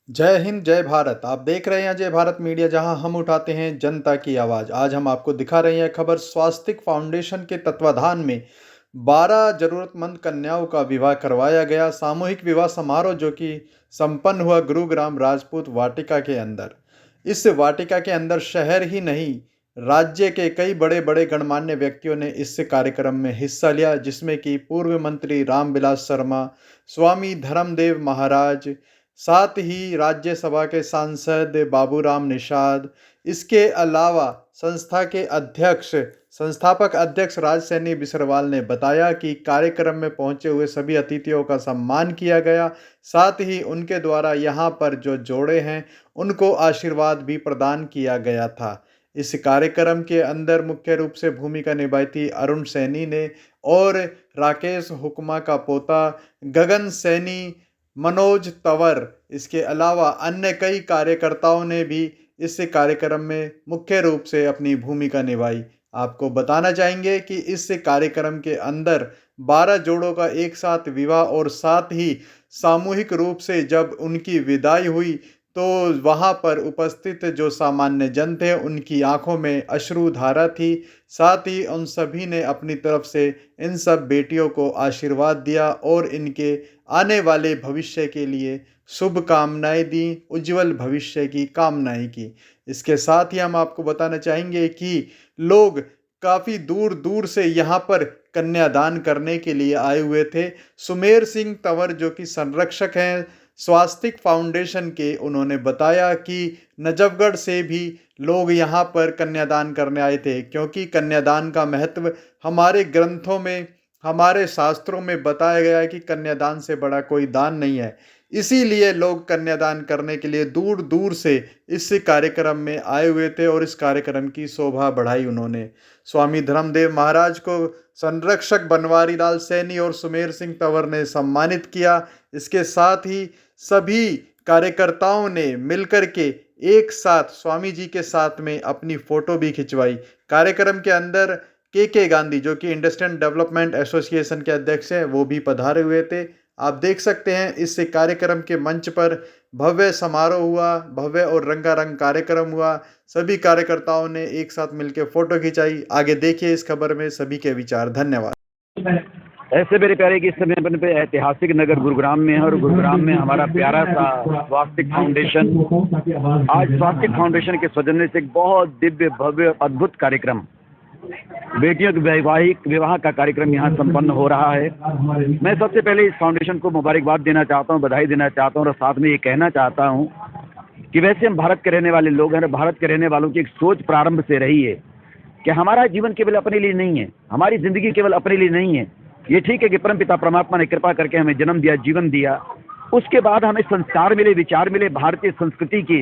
जय हिंद, जय भारत। आप देख रहे हैं जय भारत मीडिया, जहां हम उठाते हैं जनता की आवाज़। आज हम आपको दिखा रहे हैं खबर। स्वास्तिक फाउंडेशन के तत्वाधान में 12 ज़रूरतमंद कन्याओं का विवाह करवाया गया। सामूहिक विवाह समारोह जो कि संपन्न हुआ गुरुग्राम राजपूत वाटिका के अंदर। इस वाटिका के अंदर शहर ही नहीं, राज्य के कई बड़े-बड़े गणमान्य व्यक्तियों ने इस कार्यक्रम में हिस्सा लिया, जिसमें कि पूर्व मंत्री रामविलास शर्मा, स्वामी धर्मदेव महाराज, साथ ही राज्यसभा के सांसद बाबूराम निषाद, इसके अलावा संस्था के संस्थापक अध्यक्ष राज सैनी बिसरवाल ने बताया कि कार्यक्रम में पहुंचे हुए सभी अतिथियों का सम्मान किया गया। साथ ही उनके द्वारा यहाँ पर जो जोड़े हैं उनको आशीर्वाद भी प्रदान किया गया था। इस कार्यक्रम के अंदर मुख्य रूप से भूमिका निभाई थी अरुण सैनी ने, और राकेश हुक्मा का पोता गगन सैनी, मनोज तंवर, इसके अलावा अन्य कई कार्यकर्ताओं ने भी इस कार्यक्रम में मुख्य रूप से अपनी भूमिका निभाई। आपको बताना चाहेंगे कि इस कार्यक्रम के अंदर 12 जोड़ों का एक साथ विवाह, और साथ ही सामूहिक रूप से जब उनकी विदाई हुई तो वहां पर उपस्थित जो सामान्य जन थे उनकी आंखों में अश्रुधारा थी। साथ ही उन सभी ने अपनी तरफ से इन सब बेटियों को आशीर्वाद दिया और इनके आने वाले भविष्य के लिए शुभकामनाएं दी, उज्जवल भविष्य की कामनाएं की। इसके साथ ही हम आपको बताना चाहेंगे कि लोग काफ़ी दूर-दूर से यहाँ पर कन्यादान करने के लिए आए हुए थे। सुमेर सिंह तंवर जो कि संरक्षक हैं स्वास्तिक फाउंडेशन के, उन्होंने बताया कि नजफगढ़ से भी लोग यहाँ पर कन्यादान करने आए थे, क्योंकि कन्यादान का महत्व हमारे ग्रंथों में, हमारे शास्त्रों में बताया गया है कि कन्यादान से बड़ा कोई दान नहीं है। इसीलिए लोग कन्यादान करने के लिए दूर दूर से इस कार्यक्रम में आए हुए थे और इस कार्यक्रम की शोभा बढ़ाई उन्होंने। स्वामी धर्मदेव महाराज को संरक्षक बनवारी लाल सैनी और सुमेर सिंह तंवर ने सम्मानित किया। इसके साथ ही सभी कार्यकर्ताओं ने मिलकर के एक साथ स्वामी जी के साथ में अपनी फोटो भी खिंचवाई। कार्यक्रम के अंदर के गांधी जो कि इंडस्ट्रियल डेवलपमेंट एसोसिएशन के अध्यक्ष हैं, वो भी पधारे हुए थे। आप देख सकते हैं इस कार्यक्रम के मंच पर भव्य समारोह हुआ, भव्य और रंगारंग कार्यक्रम हुआ। सभी कार्यकर्ताओं ने एक साथ मिलकर फोटो खिंचाई। आगे देखिए इस खबर में सभी के विचार। धन्यवाद। ऐसे मेरे प्यारे कि इस समय अपन पे ऐतिहासिक नगर गुरुग्राम में है, और गुरुग्राम में हमारा प्यारा सा स्वास्तिक फाउंडेशन, आज स्वास्तिक फाउंडेशन के सौजन्य से एक बहुत दिव्य भव्य अद्भुत कार्यक्रम, बेटियों के वैवाहिक विवाह का कार्यक्रम यहाँ संपन्न हो रहा है। मैं सबसे पहले इस फाउंडेशन को मुबारकबाद देना चाहता हूँ, बधाई देना चाहता हूँ, और साथ में ये कहना चाहता हूँ कि वैसे हम भारत के रहने वाले लोग हैं, और भारत के रहने वालों की एक सोच प्रारंभ से रही है कि हमारा जीवन केवल अपने लिए नहीं है, हमारी जिंदगी केवल अपने लिए नहीं है। ये ठीक है कि परमपिता परमात्मा ने कृपा करके हमें जन्म दिया, जीवन दिया, उसके बाद हमें संस्कार मिले, विचार मिले, भारतीय संस्कृति के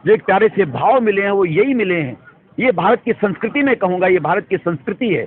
जो एक प्यारे से भाव मिले हैं वो यही मिले हैं। ये भारत की संस्कृति में कहूँगा, ये भारत की संस्कृति है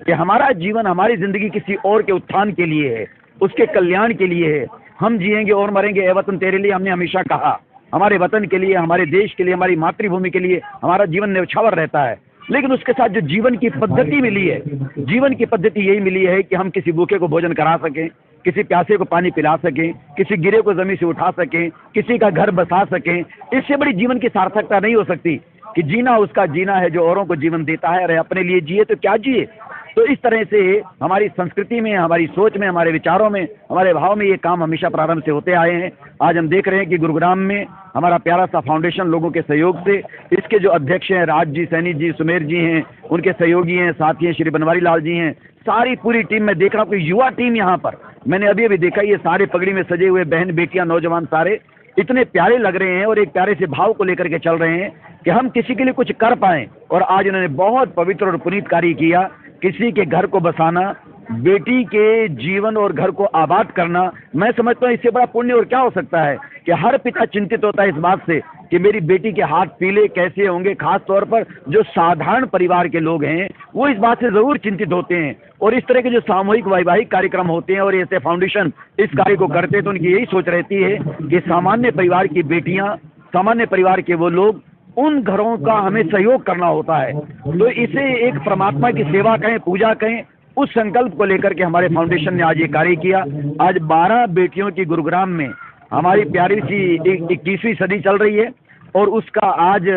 कि हमारा जीवन, हमारी जिंदगी किसी और के उत्थान के लिए है, उसके कल्याण के लिए है। हम जिएंगे और मरेंगे ए वतन तेरे लिए, हमने हमेशा कहा। हमारे वतन के लिए, हमारे देश के लिए, हमारी मातृभूमि के लिए हमारा जीवन न्यौछावर रहता है। लेकिन उसके साथ जो जीवन की पद्धति मिली है, जीवन की पद्धति यही मिली है कि हम किसी भूखे को भोजन करा सकें, किसी प्यासे को पानी पिला सकें, किसी गिरे को जमीन से उठा सकें, किसी का घर बसा सकें। इससे बड़ी जीवन की सार्थकता नहीं हो सकती कि जीना उसका जीना है जो औरों को जीवन देता है, अरे अपने लिए जिए तो क्या जिए। तो इस तरह से हमारी संस्कृति में, हमारी सोच में, हमारे विचारों में, हमारे भाव में ये काम हमेशा प्रारंभ से होते आए हैं। आज हम देख रहे हैं कि गुरुग्राम में हमारा प्यारा सा फाउंडेशन लोगों के सहयोग से, इसके जो अध्यक्ष हैं राज जी, सैनी जी, सुमेर जी हैं, उनके सहयोगी हैं, साथ ही श्री बनवारी लाल जी हैं, सारी पूरी टीम में देख रहा हूँ कि युवा टीम यहाँ पर मैंने अभी देखा, ये सारे पगड़ी में सजे हुए बहन बेटियां, नौजवान सारे इतने प्यारे लग रहे हैं और एक प्यारे से भाव को लेकर के चल रहे हैं कि हम किसी के लिए कुछ कर पाएं। और आज इन्होंने बहुत पवित्र और पुनीत कार्य किया, किसी के घर को बसाना, बेटी के जीवन और घर को आबाद करना। मैं समझता हूँ इससे बड़ा पुण्य और क्या हो सकता है कि हर पिता चिंतित होता है इस बात से कि मेरी बेटी के हाथ पीले कैसे होंगे। खास तौर पर जो साधारण परिवार के लोग हैं वो इस बात से जरूर चिंतित होते हैं। और इस तरह के जो सामूहिक वैवाहिक कार्यक्रम होते हैं और ऐसे फाउंडेशन इस कार्य को करते हैं तो उनकी यही सोच रहती है कि सामान्य परिवार की बेटियां, सामान्य परिवार के वो लोग, उन घरों का हमें सहयोग करना होता है। तो इसे एक परमात्मा की सेवा कहें, पूजा कहें, उस संकल्प को लेकर के हमारे फाउंडेशन ने आज ये कार्य किया। आज 12 बेटियों की गुरुग्राम में हमारी प्यारी सी 21वीं सदी चल रही है और उसका आज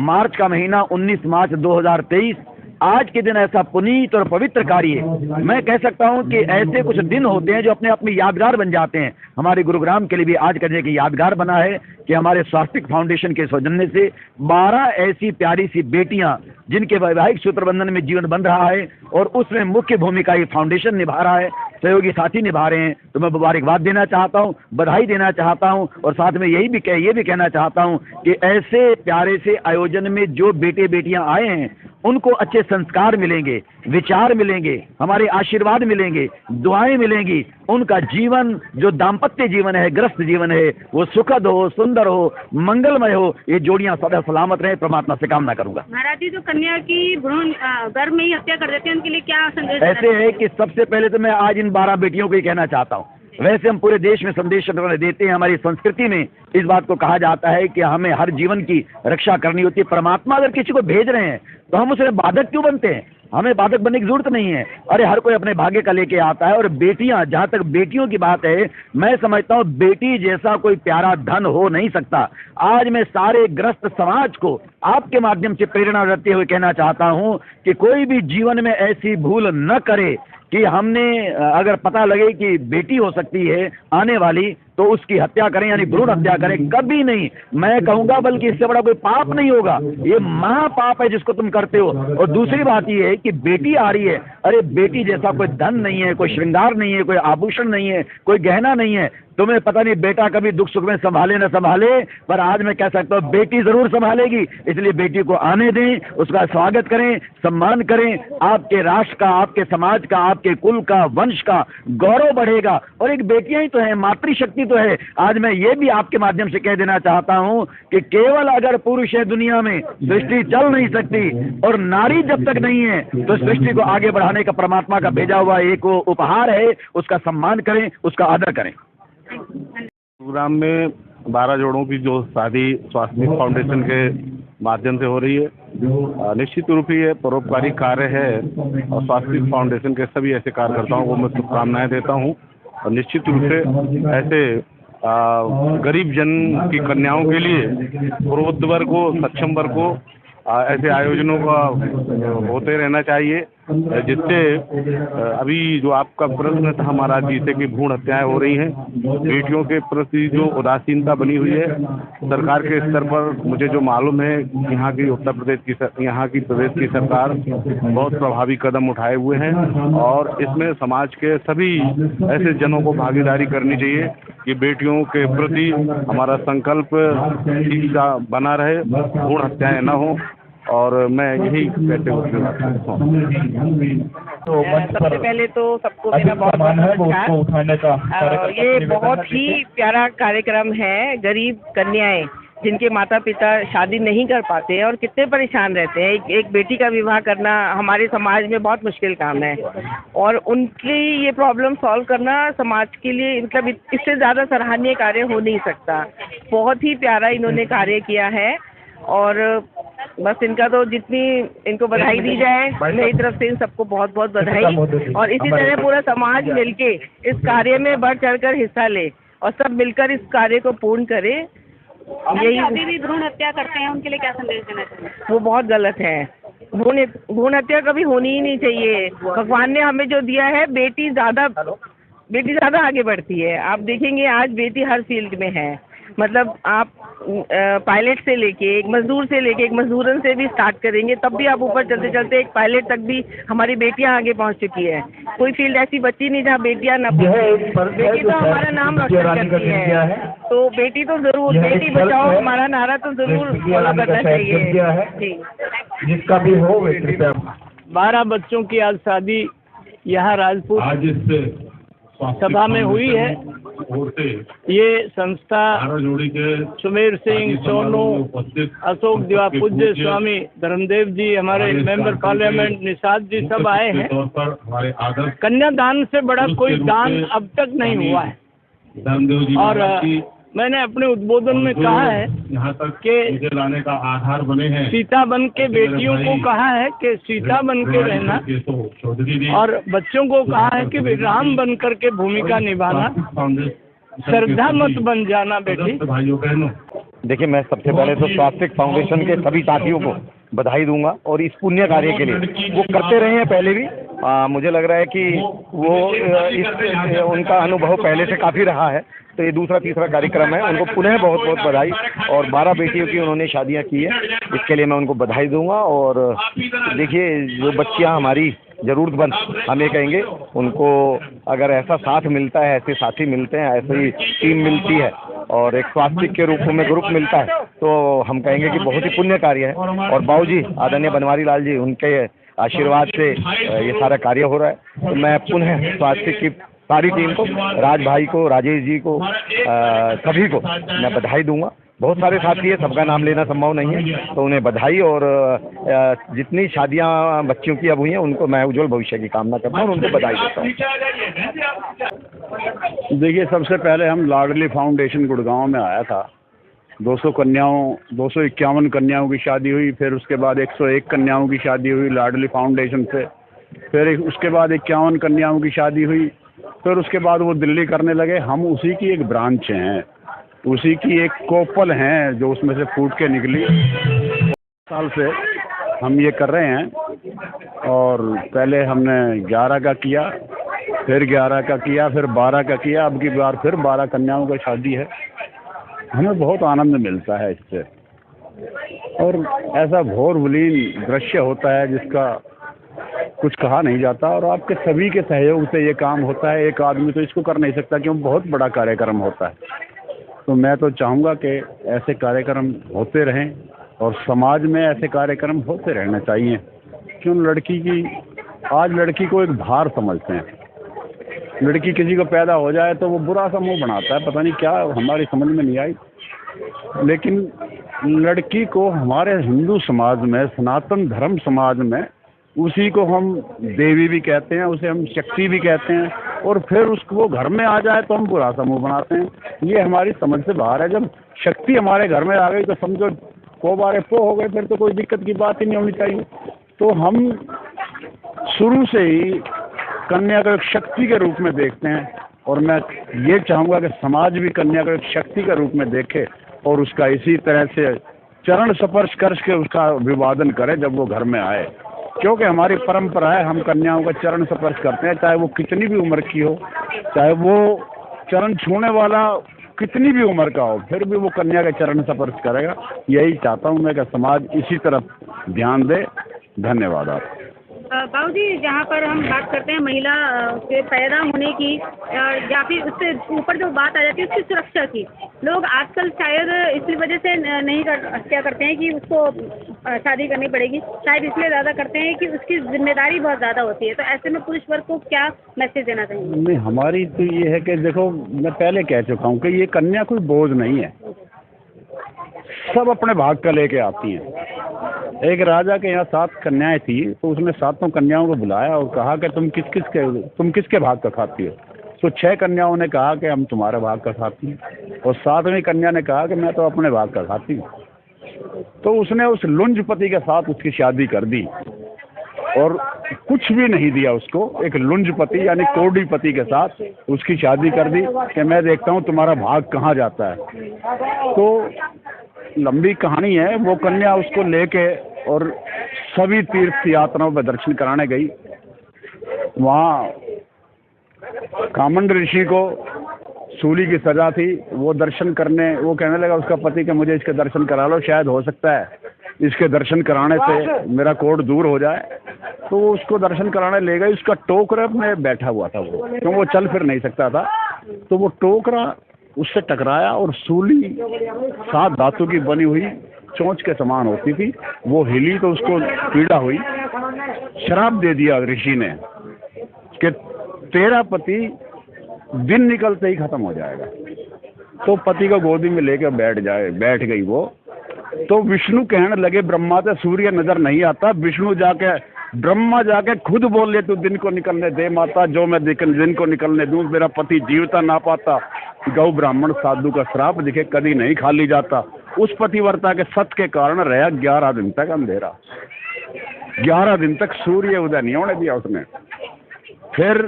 मार्च का महीना 19 मार्च 2023 आज के दिन ऐसा पुनीत और पवित्र कार्य है। मैं कह सकता हूं कि ऐसे कुछ दिन होते हैं जो अपने आप में यादगार बन जाते हैं। हमारे गुरुग्राम के लिए भी आज का दिन एक यादगार बना है कि हमारे स्वास्तिक फाउंडेशन के सौजन्य से 12 ऐसी प्यारी सी बेटियां जिनके वैवाहिक सूत्र बंधन में जीवन बन रहा है और उसमें मुख्य भूमिका ये फाउंडेशन निभा रहा है, सहयोगी साथी निभा रहे हैं। तो मैं मुबारकबाद देना चाहता हूं, बधाई देना चाहता हूं और साथ में ये भी कहना चाहता हूं कि ऐसे प्यारे से आयोजन में जो बेटे बेटियां आए हैं उनको अच्छे संस्कार मिलेंगे, विचार मिलेंगे, हमारे आशीर्वाद मिलेंगे, दुआएं मिलेंगी। उनका जीवन जो दाम्पत्य जीवन है, गृहस्थ जीवन है, वो सुखद हो, सुंदर हो, मंगलमय हो। ये जोड़ियां सदा सलामत रहे, परमात्मा से कामना करूंगा। महाराज जी, जो कन्या की भ्रूण गर्भ में ही हत्या कर देते हैं उनके लिए क्या संदेश? ऐसे है कि सबसे पहले तो मैं आज इन 12 बेटियों को ही कहना चाहता हूँ। वैसे हम पूरे देश में संदेश देते हैं, हमारी संस्कृति में इस बात को कहा जाता है कि हमें हर जीवन की रक्षा करनी होती है। परमात्मा अगर किसी को भेज रहे हैं तो हम उसमें बाधक क्यों बनते हैं? हमें बाधक बनने की जरूरत नहीं है। अरे हर कोई अपने भाग्य का लेके आता है। और बेटियां, जहां तक बेटियों की बात है, मैं समझता हूं बेटी जैसा कोई प्यारा धन हो नहीं सकता। आज मैं सारे ग्रस्त समाज को आपके माध्यम से प्रेरणा देते हुए कहना चाहता हूं कि कोई भी जीवन में ऐसी भूल न करे कि हमने अगर पता लगे कि बेटी हो सकती है आने वाली तो उसकी हत्या करें, यानी भ्रूण हत्या करें। कभी नहीं, मैं कहूंगा, बल्कि इससे बड़ा कोई पाप नहीं होगा। ये महापाप है जिसको तुम करते हो। और दूसरी बात ये है कि बेटी आ रही है, अरे बेटी जैसा कोई धन नहीं है, कोई श्रृंगार नहीं है, कोई आभूषण नहीं है, कोई गहना नहीं है। तुम्हें पता नहीं बेटा कभी दुख सुख में संभाले न संभाले, पर आज मैं कह सकता हूँ बेटी जरूर संभालेगी। इसलिए बेटी को आने दें, उसका स्वागत करें, सम्मान करें। आपके राष्ट्र का, आपके समाज का, आपके कुल का, वंश का गौरव बढ़ेगा। और एक बेटियां ही तो है, मातृशक्ति तो है। आज मैं ये भी आपके माध्यम से कह देना चाहता हूं कि केवल अगर पुरुष है दुनिया में, सृष्टि चल नहीं सकती। और नारी जब तक नहीं है तो सृष्टि को आगे बढ़ाने का परमात्मा का भेजा हुआ एक उपहार है, उसका सम्मान करें, उसका आदर करें। प्रोग्राम में 12 जोड़ों की जो शादी स्वास्तिक फाउंडेशन के माध्यम से हो रही है, निश्चित रूप से ये परोपकारी कार्य है और स्वास्तिक फाउंडेशन के सभी ऐसे कार्यकर्ताओं को मैं शुभकामनाएं देता हूं। और निश्चित रूप से ऐसे गरीब जन की कन्याओं के लिए, पूर्वोत्तर वर्ग को, सक्षम वर्ग को ऐसे आयोजनों का होते रहना चाहिए, जिससे अभी जो आपका प्रश्न था हमारा, जैसे कि भ्रूण हत्याएं हो रही हैं, बेटियों के प्रति जो उदासीनता बनी हुई है सरकार के स्तर पर, मुझे जो मालूम है यहाँ की प्रदेश की सरकार बहुत प्रभावी कदम उठाए हुए हैं। और इसमें समाज के सभी ऐसे जनों को भागीदारी करनी चाहिए कि बेटियों के प्रति हमारा संकल्प ठीक सा बना रहे, भ्रूण हत्याएं न हो। और मैं यही कहते हुए सबसे पहले तो सबको मेरा बहुत नमस्कार। ये बहुत ही प्यारा कार्यक्रम है। गरीब कन्याएं जिनके माता पिता शादी नहीं कर पाते हैं और कितने परेशान रहते हैं, एक बेटी का विवाह करना हमारे समाज में बहुत मुश्किल काम है। और उनकी ये प्रॉब्लम सॉल्व करना समाज के लिए, मतलब इससे ज़्यादा सराहनीय कार्य हो नहीं सकता। बहुत ही प्यारा इन्होंने कार्य किया है और बस इनका तो जितनी इनको बधाई दी जाए, मेरी तरफ से इन सबको बहुत बहुत बधाई। और इसी तरह पूरा समाज मिलके इस कार्य में बढ़ चढ़कर हिस्सा ले और सब मिलकर इस कार्य को पूर्ण करे। यही अभी भी भ्रूण हत्या करते हैं, उनके लिए क्या संदेश देना चाहिए? वो बहुत गलत है। भ्रूण हत्या कभी होनी ही नहीं चाहिए। भगवान ने हमें जो दिया है, बेटी ज़्यादा आगे बढ़ती है। आप देखेंगे आज बेटी हर फील्ड में है। मतलब आप पायलट से लेके एक मजदूरन से भी स्टार्ट करेंगे, तब भी आप ऊपर चलते चलते एक पायलट तक भी हमारी बेटियां आगे पहुंच चुकी है। कोई फील्ड ऐसी बची नहीं जहां बेटियां न बेटी तो हमारा नाम रोशन करती है। तो बेटी तो जरूर, बेटी बचाओ हमारा नारा तो जरूर फॉलो करना चाहिए। जिसका भी हो 12 बच्चों की आज शादी यहाँ राजपूत सभा में हुई है। ये संस्था सुमेर सिंह, सोनू, अशोक दिवा, पूज्य स्वामी धर्मदेव जी, हमारे मेंबर पार्लियामेंट निषाद जी सब आए हैं। कन्यादान से बड़ा कोई दान अब तक नहीं हुआ है। और मैंने अपने उद्बोधन में कहा है कि लाने का आधार बने हैं, सीता बन के बेटियों को कहा है कि सीता बन के रहना, और बच्चों को कहा है कि राम बन कर के भूमिका निभाना। श्रद्धा मत बन जाना बेटी। भाइयों बहनों, देखिए, मैं सबसे पहले तो स्वास्तिक फाउंडेशन के सभी साथियों को बधाई दूंगा और इस पुण्य कार्य के लिए वो करते रहे हैं पहले भी। मुझे लग रहा है कि वो उनका अनुभव पहले से काफ़ी रहा है, तो ये दूसरा तीसरा कार्यक्रम है। उनको पुनः बहुत बहुत बधाई। और 12 बेटियों की उन्होंने शादियां की है, इसके लिए मैं उनको बधाई दूंगा। और देखिए, जो बच्चियां हमारी ज़रूरतमंद, हम ये कहेंगे, उनको अगर ऐसा साथ मिलता है, ऐसे साथी मिलते हैं, ऐसी टीम मिलती है और एक स्वास्तिक के रूप में ग्रुप मिलता है, तो हम कहेंगे कि बहुत ही पुण्य कार्य है। और बाबूजी आदरणीय बनवारी लाल जी, उनके आशीर्वाद से ये सारा कार्य हो रहा है। तो मैं पुनः स्वास्तिक की सारी टीम को, राज भाई को, राजेश जी को, सभी को मैं बधाई दूंगा। बहुत सारे साथी है, सबका नाम लेना संभव नहीं है, तो उन्हें बधाई। और जितनी शादियां बच्चियों की अब हुई हैं, उनको मैं उज्जवल भविष्य की कामना करता हूँ और उनको बधाई देता हूँ। देखिए, सबसे पहले हम लाडली फाउंडेशन गुड़गांव में आया था। 251 कन्याओं की शादी हुई, फिर उसके बाद 101 कन्याओं की शादी हुई लाडली फाउंडेशन से। फिर उसके बाद 51 कन्याओं की शादी हुई। फिर उसके बाद वो दिल्ली करने लगे। हम उसी की एक ब्रांच हैं, उसी की एक कोपल हैं जो उसमें से फूट के निकली। साल से हम ये कर रहे हैं। और पहले हमने 11 का किया, फिर 11 का किया, फिर 12 का किया। अब की बार फिर 12 कन्याओं का शादी है। हमें बहुत आनंद मिलता है इससे। और ऐसा घोर विलीन दृश्य होता है जिसका कुछ कहा नहीं जाता। और आपके सभी के सहयोग से ये काम होता है। एक आदमी तो इसको कर नहीं सकता, क्यों, बहुत बड़ा कार्यक्रम होता है। तो मैं तो चाहूँगा कि ऐसे कार्यक्रम होते रहें और समाज में ऐसे कार्यक्रम होते रहना चाहिए। क्यों, आज लड़की को एक भार समझते हैं। लड़की किसी को पैदा हो जाए तो वो बुरा सा मुँह बनाता है, पता नहीं क्या, हमारी समझ में नहीं आई। लेकिन लड़की को हमारे हिंदू समाज में, सनातन धर्म समाज में, उसी को हम देवी भी कहते हैं, उसे हम शक्ति भी कहते हैं। और फिर उसको वो घर में आ जाए तो हम बुरा सा मुँह बनाते हैं। ये हमारी समझ से बाहर है। जब शक्ति हमारे घर में आ गई तो समझो को बारे पो हो गए, फिर तो कोई दिक्कत की बात ही नहीं होनी चाहिए। तो हम शुरू से ही कन्या को एक शक्ति के रूप में देखते हैं। और मैं ये चाहूँगा कि समाज भी कन्या को एक शक्ति के रूप में देखे और उसका इसी तरह से चरण स्पर्श करके उसका अभिवादन करे जब वो घर में आए। क्योंकि हमारी परंपरा है, हम कन्याओं का चरण स्पर्श करते हैं, चाहे वो कितनी भी उम्र की हो, चाहे वो चरण छूने वाला कितनी भी उम्र का हो, फिर भी वो कन्या का चरण स्पर्श करेगा। यही चाहता हूँ मैं कि समाज इसी तरफ ध्यान दे। धन्यवाद आप। बाबूजी, जहाँ पर हम बात करते हैं महिला के पैदा होने की या फिर उससे ऊपर जो बात आ जाती है उसकी सुरक्षा की, लोग आजकल शायद इसी वजह से नहीं क्या करते हैं कि उसको शादी करनी पड़ेगी, शायद इसलिए ज़्यादा करते हैं कि उसकी जिम्मेदारी बहुत ज़्यादा होती है। तो ऐसे में पुरुष वर्ग को क्या मैसेज देना चाहिए? नहीं, हमारी तो ये है कि देखो, मैं पहले कह चुका हूँ कि ये कन्या कोई बोझ नहीं है, सब अपने भाग का लेके आती हैं। एक राजा के यहाँ 7 कन्याएं थी, तो उसने 7 कन्याओं को बुलाया और कहा कि तुम किसके भाग का खाती हो। तो 6 कन्याओं ने कहा कि हम तुम्हारे भाग का खाती हैं, और 7वीं कन्या ने कहा कि मैं तो अपने भाग का खाती हूँ। तो उसने उस लुंजपति के साथ उसकी शादी कर दी और कुछ भी नहीं दिया उसको। एक लुंजपति यानी कोडीपति के साथ उसकी शादी कर दी कि मैं देखता हूँ तुम्हारा भाग कहाँ जाता है। तो लंबी कहानी है। वो कन्या उसको लेके और सभी तीर्थ यात्राओं पर दर्शन कराने गई। वहाँ कामंड ऋषि को सूली की सजा थी, वो दर्शन करने, वो कहने लगा उसका पति कि मुझे इसके दर्शन करा लो, शायद हो सकता है इसके दर्शन कराने से मेरा कोढ़ दूर हो जाए। तो वो उसको दर्शन कराने ले गई। उसका टोकरा में बैठा हुआ था वो, क्यों वो चल फिर नहीं सकता था। तो वो टोकरा उससे टकराया और सूली 7 धातु की बनी हुई चोंच के समान होती थी, वो हिली तो उसको पीड़ा हुई। श्राप दे दिया ऋषि ने कि तेरा पति दिन निकलते ही खत्म हो जाएगा। तो पति को गोदी में लेकर बैठ गई वो। तो विष्णु कहने लगे ब्रह्मा से सूर्य नजर नहीं आता। विष्णु ब्रह्मा जाके खुद बोले तू दिन को निकलने दे माता, जो मैं दिन को निकलने दूं, मेरा पति जीवता ना पाता। गौ ब्राह्मण साधु का श्राप दिखे कभी नहीं खाली जाता। उस पतिव्रता के सत के कारण रहा 11 दिन तक अंधेरा। 11 दिन तक सूर्य उदय नहीं होने दिया उसने। फिर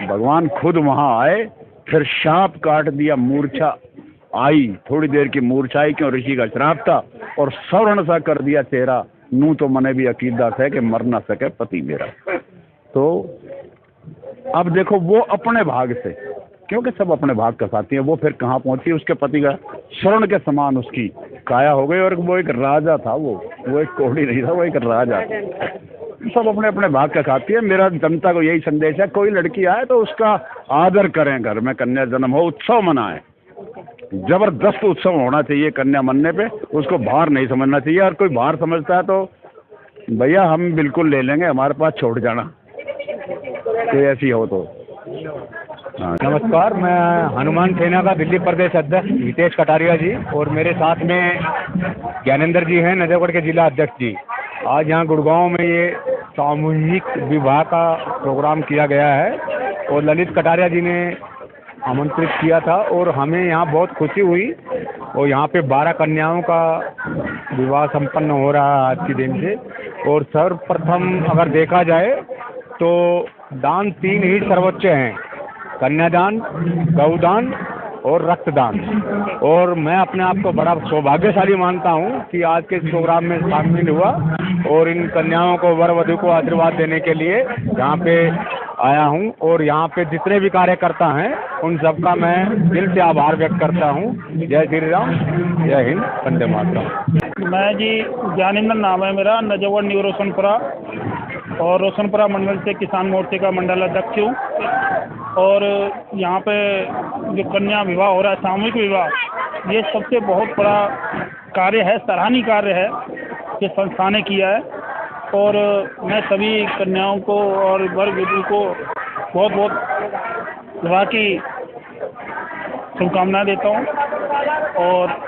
भगवान खुद वहां आए फिर सांप काट दिया, मूर्छा आई, थोड़ी देर की मूर्छा आई, क्यों ऋषि का श्राप था, और सवर्ण सा कर दिया चेहरा, नू तो मने भी अकीदा है कि मर ना सके पति मेरा। तो अब देखो वो अपने भाग से, क्योंकि सब अपने भाग का साथी है, वो फिर कहाँ पहुंची, उसके पति का स्वर्ण के समान उसकी काया हो गई, और वो एक राजा था, वो एक कोढ़ी नहीं था, वो एक राजा था। सब अपने अपने भाग का खाती है। मेरा जनता को यही संदेश है, कोई लड़की आए तो उसका आदर करें, घर में कन्या जन्म हो, उत्सव मनाएं, जबरदस्त उत्सव होना चाहिए कन्या मनने पे, उसको भार नहीं समझना चाहिए। और कोई भार समझता है तो भैया हम बिल्कुल ले लेंगे, हमारे पास छोड़ जाना, कोई ऐसी हो तो। नमस्कार, मैं हनुमान सेना का दिल्ली प्रदेश अध्यक्ष हितेश कटारिया जी, और मेरे साथ में ज्ञानेंद्र जी हैं, नजफगढ़ के जिला अध्यक्ष जी। आज यहाँ गुड़गांव में ये सामूहिक विवाह का प्रोग्राम किया गया है, और ललित कटारिया जी ने आमंत्रित किया था, और हमें यहाँ बहुत खुशी हुई। और यहाँ पे 12 कन्याओं का विवाह संपन्न हो रहा है आज के दिन से। और सर्वप्रथम अगर देखा जाए तो दान 3 ही सर्वोच्च हैं, कन्यादान, गौदान और रक्तदान। और मैं अपने आप को बड़ा सौभाग्यशाली मानता हूँ कि आज के इस प्रोग्राम में शामिल हुआ, और इन कन्याओं को, वर वधू को आशीर्वाद देने के लिए यहाँ पे आया हूँ। और यहाँ पे जितने भी कार्यकर्ता हैं उन सबका मैं दिल से आभार व्यक्त करता हूँ। जय श्री राम, जय हिंद, वंदे मातरम। मैं जी ज्ञानेंद्र नाम है मेरा, नजफगढ़ न्यू रोशनपुरा, और रोशनपुरा मंडल से किसान मोर्चे का मंडल अध्यक्ष हूँ। और यहाँ पे जो कन्या विवाह हो रहा है, सामूहिक विवाह, ये सबसे बहुत बड़ा कार्य है, सराहनीय कार्य है, ये संस्था ने किया है। और मैं सभी कन्याओं को और वर वधू को बहुत बहुत विवाह की शुभकामनाएं देता हूँ। और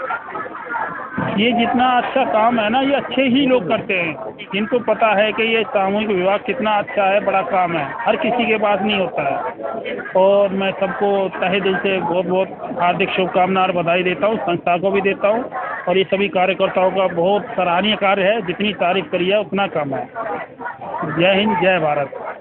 ये जितना अच्छा काम है ना, ये अच्छे ही लोग करते हैं, जिनको पता है कि ये सामूहिक विवाह कितना अच्छा है, बड़ा काम है, हर किसी के पास नहीं होता है। और मैं सबको तहे दिल से बहुत बहुत हार्दिक शुभकामनाएं और बधाई देता हूँ, संस्था को भी देता हूँ। और ये सभी कार्यकर्ताओं का बहुत सराहनीय कार्य है, जितनी तारीफ करी है उतना कम है। जय हिंद, जय भारत।